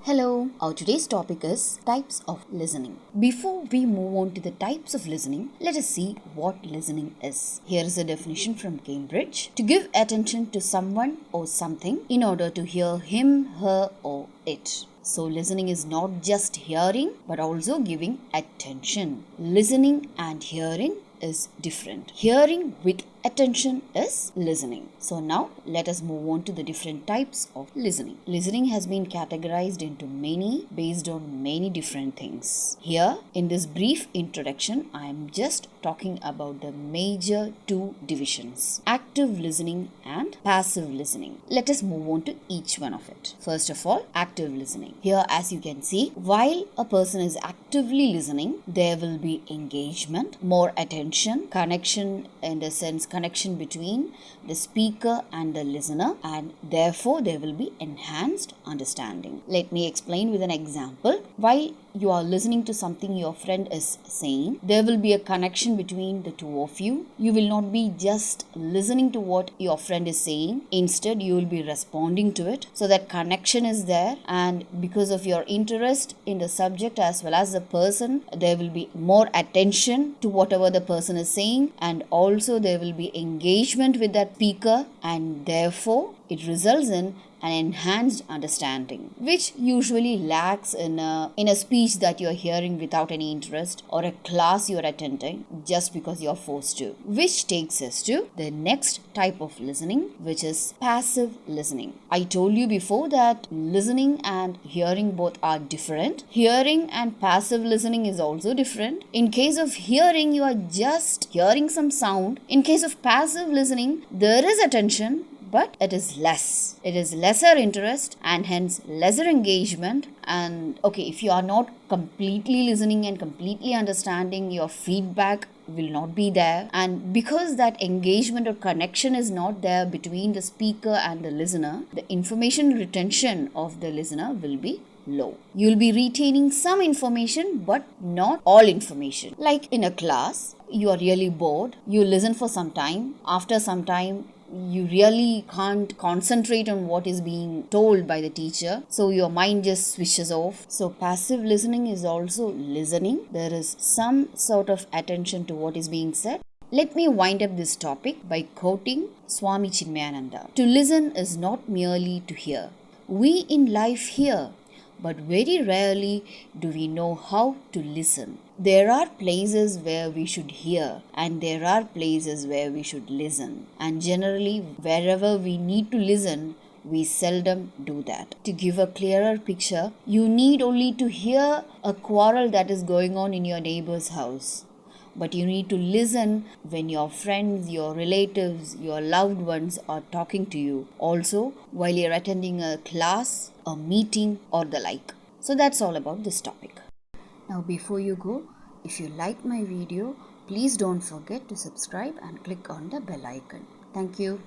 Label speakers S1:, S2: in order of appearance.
S1: Hello, our today's topic is types of listening. Before we move on to the types of listening, let us see what listening is. Here is a definition from Cambridge. To give attention to someone or something in order to hear him, her, or it. So, listening is not just hearing but also giving attention. Listening and hearing is different. Hearing with attention is listening. So now let us move on to the different types of listening. Listening has been categorized into many based on many different things. Here in this brief introduction, I am just talking about the major two divisions: active listening and passive listening. Let us move on to each one of it. First of all, active listening. Here, as you can see, while a person is actively listening, there will be engagement, more attention, connection, in the sense connection between the speaker and the listener, and therefore there will be enhanced understanding. Let me explain with an example. While you are listening to something your friend is saying, there will be a connection between the two of you. You will not be just listening to what your friend is saying. Instead, you will be responding to it. So that connection is there, and because of your interest in the subject as well as the person, there will be more attention to whatever the person is saying, and also there will be engagement with that speaker, and therefore it results in an enhanced understanding, which usually lacks in a speech that you're hearing without any interest, or a class you're attending just because you're forced to. Which takes us to the next type of listening, which is passive listening. I told you before that listening and hearing both are different. Hearing and passive listening is also different. In case of hearing, you are just hearing some sound. In case of passive listening, there is attention, but it is less. It is lesser interest and hence lesser engagement. And okay, if you are not completely listening and completely understanding, your feedback will not be there, and because that engagement or connection is not there between the speaker and the listener, the information retention of the listener will be low. You'll be retaining some information but not all information. Like in a class, you are really bored, you listen for some time. After some time, you really can't concentrate on what is being told by the teacher, so your mind just switches off. So passive listening is also listening. There is some sort of attention to what is being said. Let me wind up this topic by quoting Swami Chinmayananda. To listen is not merely to hear. We in life hear, but very rarely do we know how to listen. There are places where we should hear, and there are places where we should listen. And generally, wherever we need to listen, we seldom do that. To give a clearer picture, you need only to hear a quarrel that is going on in your neighbor's house. But you need to listen when your friends, your relatives, your loved ones are talking to you. Also, while you're attending a class, a meeting, or the like. So that's all about this topic. Now, before you go, if you like my video, please don't forget to subscribe and click on the bell icon. Thank you.